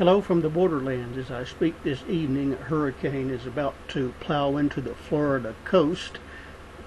Hello from the borderlands. As I speak this evening, a hurricane is about to plow into the Florida coast,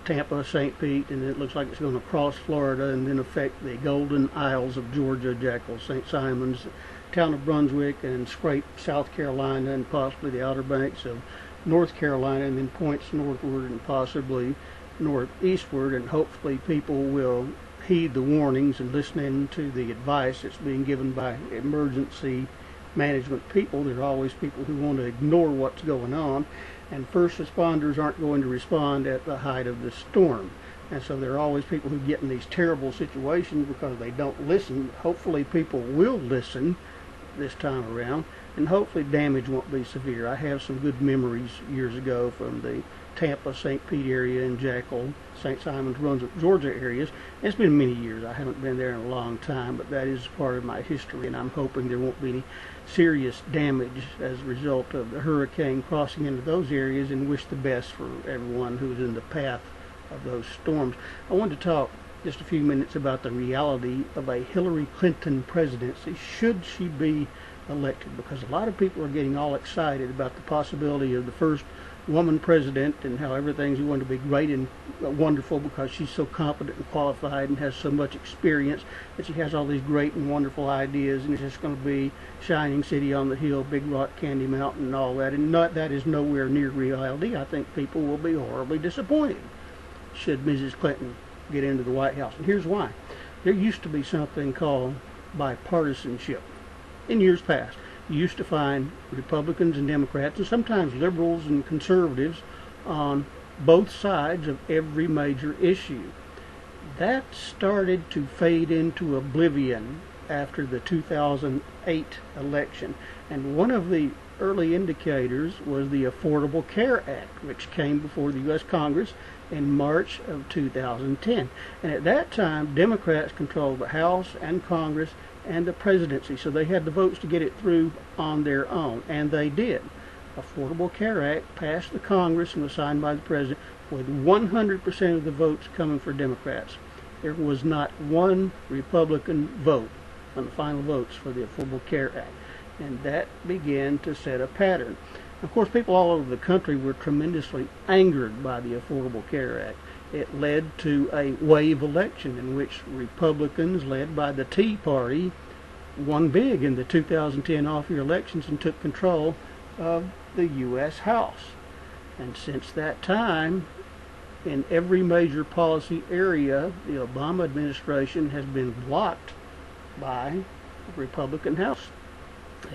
Tampa, St. Pete, and it looks like it's going to cross Florida and then affect the Golden Isles of Georgia, Jekyll, St. Simons, town of Brunswick, and scrape South Carolina and possibly the Outer Banks of North Carolina, and then points northward and possibly northeastward, and hopefully people will heed the warnings and listen to the advice that's being given by emergency management people. There are always people who want to ignore what's going on, and first responders aren't going to respond at the height of the storm. And so there are always people who get in these terrible situations because they don't listen. Hopefully people will listen this time around, and hopefully damage won't be severe. I have some good memories years ago from the Tampa, St. Pete area and Jekyll, St. Simons, Brunswick, Georgia areas. It's been many years. I haven't been there in a long time, but that is part of my history, and I'm hoping there won't be any serious damage as a result of the hurricane crossing into those areas, and wish the best for everyone who's in the path of those storms. I wanted to talk just a few minutes about the reality of a Hillary Clinton presidency should she be elected, because a lot of people are getting all excited about the possibility of the first woman president and how everything's going to be great and wonderful because she's so competent and qualified and has so much experience that she has all these great and wonderful ideas, and it's just going to be shining city on the hill, big rock candy mountain and all that, and that is nowhere near reality. I think people will be horribly disappointed should Mrs. Clinton get into the White House, and here's why. There used to be something called bipartisanship in years past. You used to find Republicans and Democrats, and sometimes liberals and conservatives, on both sides of every major issue. That started to fade into oblivion after the 2008 election, and one of the early indicators was the Affordable Care Act, which came before the U.S. Congress in March of 2010. And at that time, Democrats controlled the House and Congress and the presidency, so they had the votes to get it through on their own, and they did. Affordable Care Act passed the Congress and was signed by the president with 100% of the votes coming for Democrats. There was not one Republican vote on the final votes for the Affordable Care Act, and that began to set a pattern. Of course, people all over the country were tremendously angered by the Affordable Care Act. It led to a wave election in which Republicans, led by the Tea Party, won big in the 2010 off-year elections and took control of the U.S. House. And since that time, in every major policy area, the Obama administration has been blocked by the Republican House.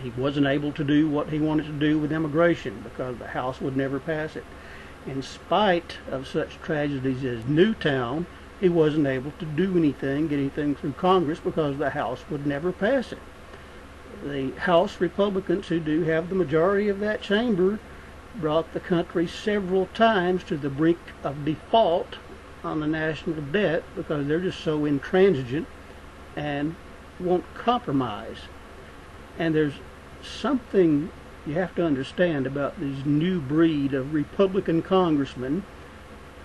He wasn't able to do what he wanted to do with immigration because the House would never pass it. In spite of such tragedies as Newtown, he wasn't able to do anything, get anything through Congress, because the House would never pass it. The House Republicans, who do have the majority of that chamber, brought the country several times to the brink of default on the national debt because they're just so intransigent and won't compromise. And there's something you have to understand about these new breed of Republican congressmen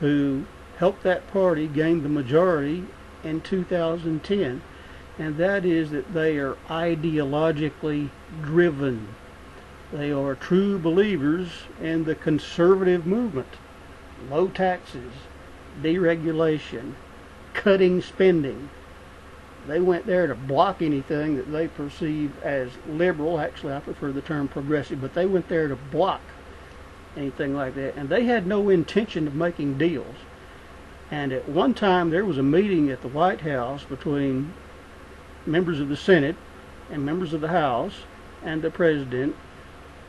who helped that party gain the majority in 2010, and that is that they are ideologically driven. They are true believers in the conservative movement. Low taxes, deregulation, cutting spending. They went there to block anything that they perceive as liberal. Actually, I prefer the term progressive, but they went there to block anything like that. And they had no intention of making deals. And at one time, there was a meeting at the White House between members of the Senate and members of the House and the President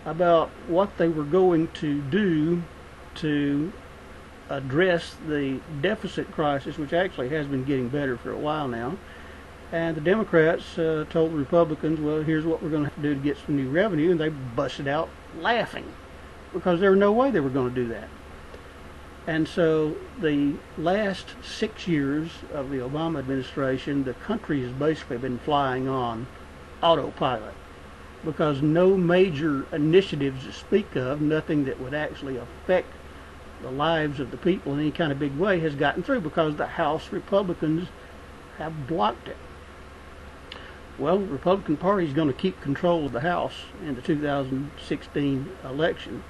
about what they were going to do to address the deficit crisis, which actually has been getting better for a while now. And the Democrats told the Republicans, well, here's what we're going to have to do to get some new revenue, and they busted out laughing because there was no way they were going to do that. And so the last 6 years of the Obama administration, the country has basically been flying on autopilot because no major initiatives to speak of, nothing that would actually affect the lives of the people in any kind of big way has gotten through because the House Republicans have blocked it. Well, the Republican Party is going to keep control of the House in the 2016 election.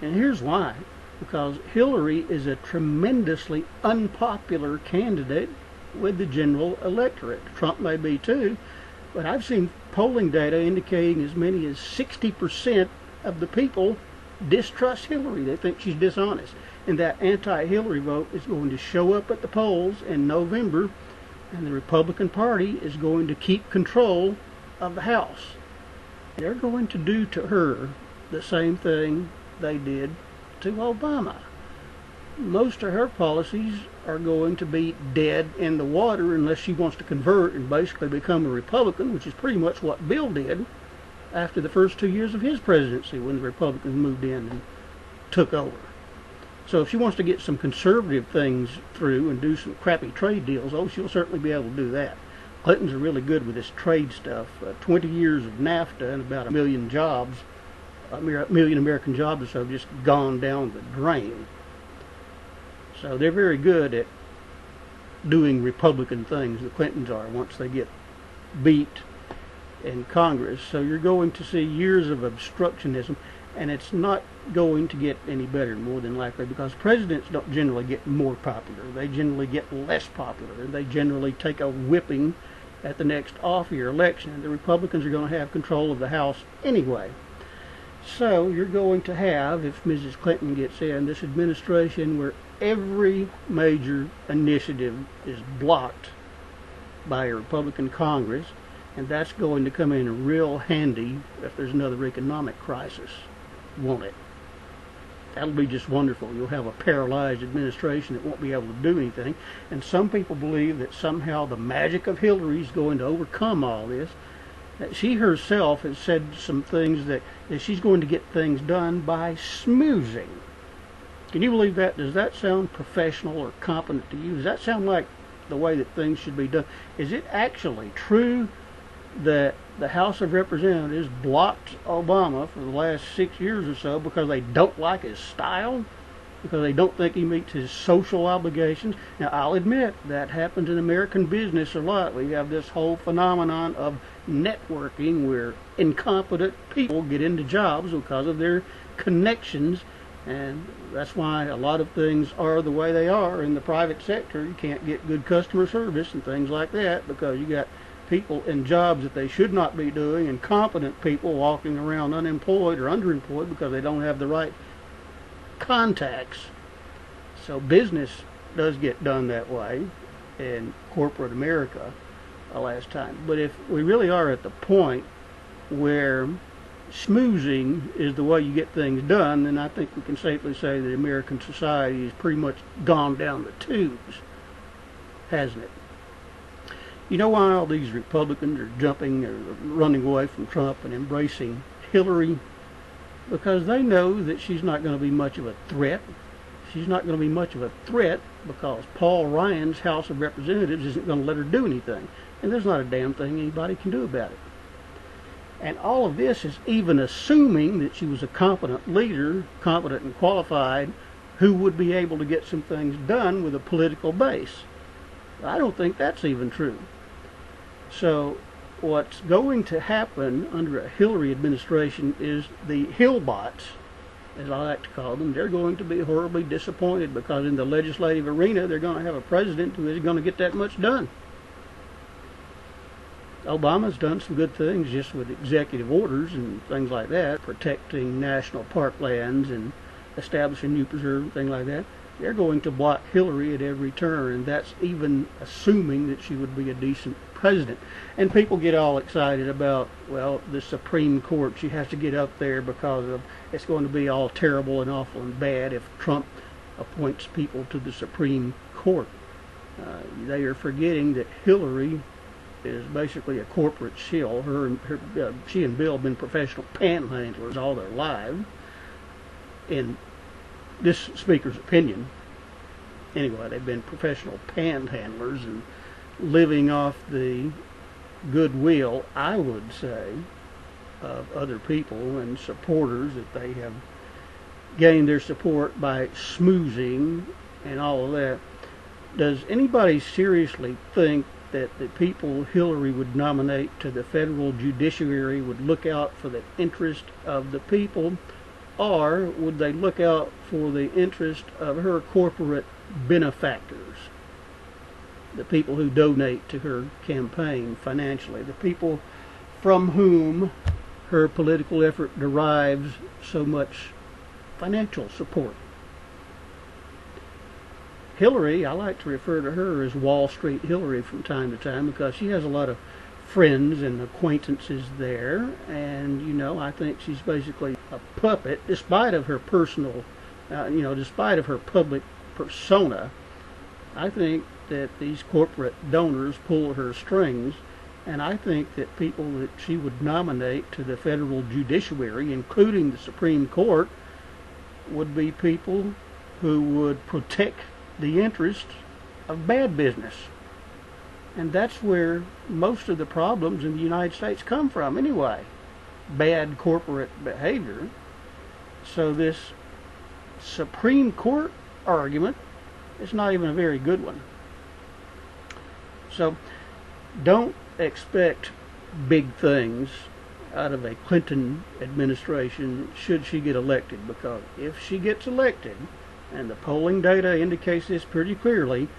And here's why. Because Hillary is a tremendously unpopular candidate with the general electorate. Trump may be too, but I've seen polling data indicating as many as 60% of the people distrust Hillary. They think she's dishonest. And that anti-Hillary vote is going to show up at the polls in November, and the Republican Party is going to keep control of the House. They're going to do to her the same thing they did to Obama. Most of her policies are going to be dead in the water unless she wants to convert and basically become a Republican, which is pretty much what Bill did after the first 2 years of his presidency when the Republicans moved in and took over. So if she wants to get some conservative things through and do some crappy trade deals, oh, she'll certainly be able to do that. Clintons are really good with this trade stuff. 20 years of NAFTA and about 1 million jobs, a million American jobs or so, have just gone down the drain. So they're very good at doing Republican things, the Clintons are, once they get beat in Congress. So you're going to see years of obstructionism, and it's not going to get any better, more than likely, because presidents don't generally get more popular. They generally get less popular. They generally take a whipping at the next off-year election, and the Republicans are going to have control of the House anyway. So you're going to have, if Mrs. Clinton gets in, this administration where every major initiative is blocked by a Republican Congress, and that's going to come in real handy if there's another economic crisis, won't it? That'll be just wonderful. You'll have a paralyzed administration that won't be able to do anything, and some people believe that somehow the magic of Hillary is going to overcome all this. She herself has said some things that she's going to get things done by smoozing. Can you believe that? Does that sound professional or competent to you? Does that sound like the way that things should be done? Is it actually true that the House of Representatives blocked Obama for the last 6 years or so because they don't like his style? Because they don't think he meets his social obligations? Now, I'll admit that happens in American business a lot. We have this whole phenomenon of networking where incompetent people get into jobs because of their connections, and that's why a lot of things are the way they are in the private sector. You can't get good customer service and things like that because you got people in jobs that they should not be doing, and competent people walking around unemployed or underemployed because they don't have the right contacts. So business does get done that way in corporate America last time. But if we really are at the point where schmoozing is the way you get things done, then I think we can safely say that American society has pretty much gone down the tubes, hasn't it? You know why all these Republicans are jumping or running away from Trump and embracing Hillary? Because they know that she's not going to be much of a threat. She's not going to be much of a threat because Paul Ryan's House of Representatives isn't going to let her do anything. And there's not a damn thing anybody can do about it. And all of this is even assuming that she was a competent leader, competent and qualified, who would be able to get some things done with a political base. I don't think that's even true. So what's going to happen under a Hillary administration is the Hillbots, as I like to call them, they're going to be horribly disappointed because in the legislative arena they're going to have a president who isn't going to get that much done. Obama's done some good things just with executive orders and things like that, protecting national park lands and establishing new preserves and things like that. They're going to block Hillary at every turn, and that's even assuming that she would be a decent president. And people get all excited about, well, the Supreme Court. She has to get up there because of it's going to be all terrible and awful and bad if Trump appoints people to the Supreme Court. They are forgetting that Hillary is basically a corporate shill. She and Bill have been professional panhandlers all their lives, in this speaker's opinion. Anyway, they've been professional panhandlers and living off the goodwill, I would say, of other people and supporters, that they have gained their support by schmoozing and all of that. Does anybody seriously think that the people Hillary would nominate to the federal judiciary would look out for the interest of the people, or would they look out for the interest of her corporate benefactors, the people who donate to her campaign financially, the people from whom her political effort derives so much financial support? Hillary, I like to refer to her as Wall Street Hillary from time to time because she has a lot of friends and acquaintances there, and I think she's basically a puppet, despite of her personal, despite of her public persona. I think that these corporate donors pull her strings, and I think that people that she would nominate to the federal judiciary, including the Supreme Court, would be people who would protect the interests of bad business. And that's where most of the problems in the United States come from anyway. Bad corporate behavior. So this Supreme Court argument is not even a very good one. So don't expect big things out of a Clinton administration should she get elected, because if she gets elected, and the polling data indicates this pretty clearly,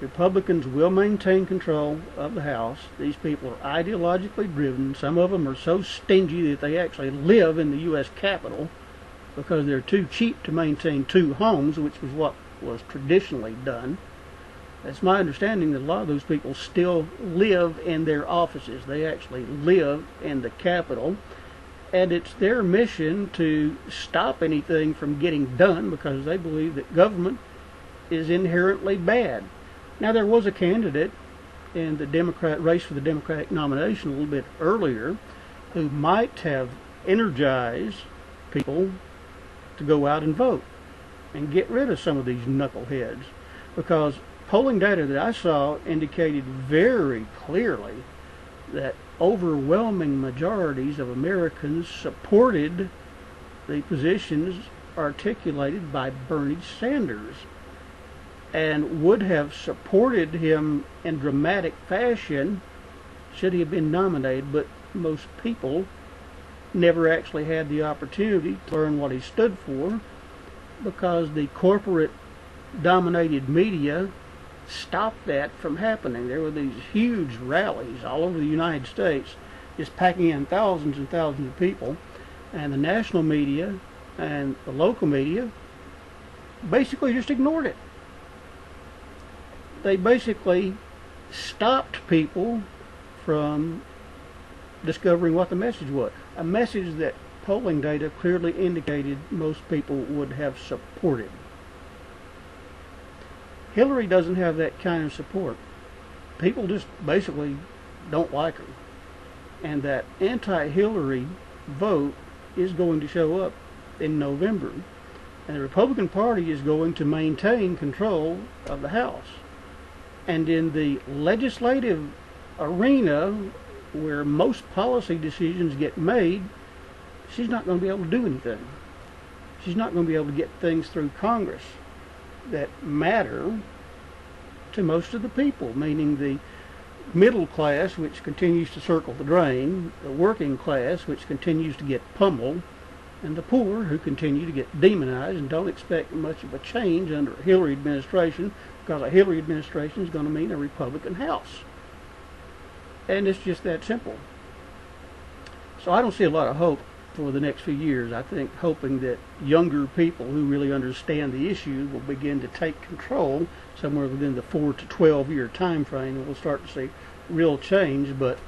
Republicans will maintain control of the House. These people are ideologically driven. Some of them are so stingy that they actually live in the U.S. Capitol because they're too cheap to maintain two homes, which was what was traditionally done. It's my understanding that a lot of those people still live in their offices. They actually live in the Capitol. And it's their mission to stop anything from getting done because they believe that government is inherently bad. Now, there was a candidate in the Democrat race for the Democratic nomination a little bit earlier who might have energized people to go out and vote and get rid of some of these knuckleheads, because polling data that I saw indicated very clearly that overwhelming majorities of Americans supported the positions articulated by Bernie Sanders and would have supported him in dramatic fashion should he have been nominated, but most people never actually had the opportunity to learn what he stood for because the corporate dominated media stopped that from happening. There were these huge rallies all over the United States, just packing in thousands and thousands of people, and the national media and the local media basically just ignored it. They basically stopped people from discovering what the message was. A message that polling data clearly indicated most people would have supported. Hillary doesn't have that kind of support. People just basically don't like her. And that anti-Hillary vote is going to show up in November. And the Republican Party is going to maintain control of the House. And in the legislative arena, where most policy decisions get made, she's not going to be able to do anything. She's not going to be able to get things through Congress that matter to most of the people, meaning the middle class, which continues to circle the drain, the working class, which continues to get pummeled, and the poor, who continue to get demonized and don't expect much of a change under a Hillary administration, because a Hillary administration is going to mean a Republican House. And it's just that simple. So I don't see a lot of hope for the next few years. I think hoping that younger people who really understand the issue will begin to take control somewhere within the 4 to 12 year time frame, and we'll start to see real change. But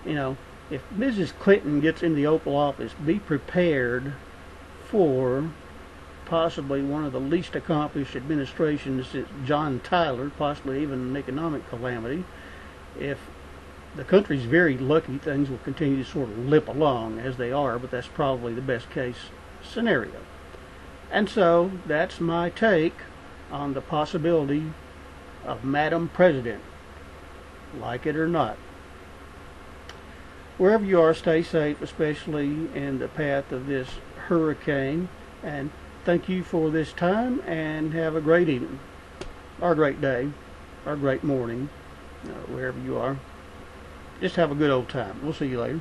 if Mrs. Clinton gets in the Oval Office, be prepared for possibly one of the least accomplished administrations since John Tyler, possibly even an economic calamity. If the country's very lucky, things will continue to sort of limp along as they are, but that's probably the best case scenario. And so that's my take on the possibility of Madam President, like it or not. Wherever you are, stay safe, especially in the path of this hurricane, and thank you for this time, and have a great evening, or great day, or great morning, wherever you are. Just have a good old time. We'll see you later.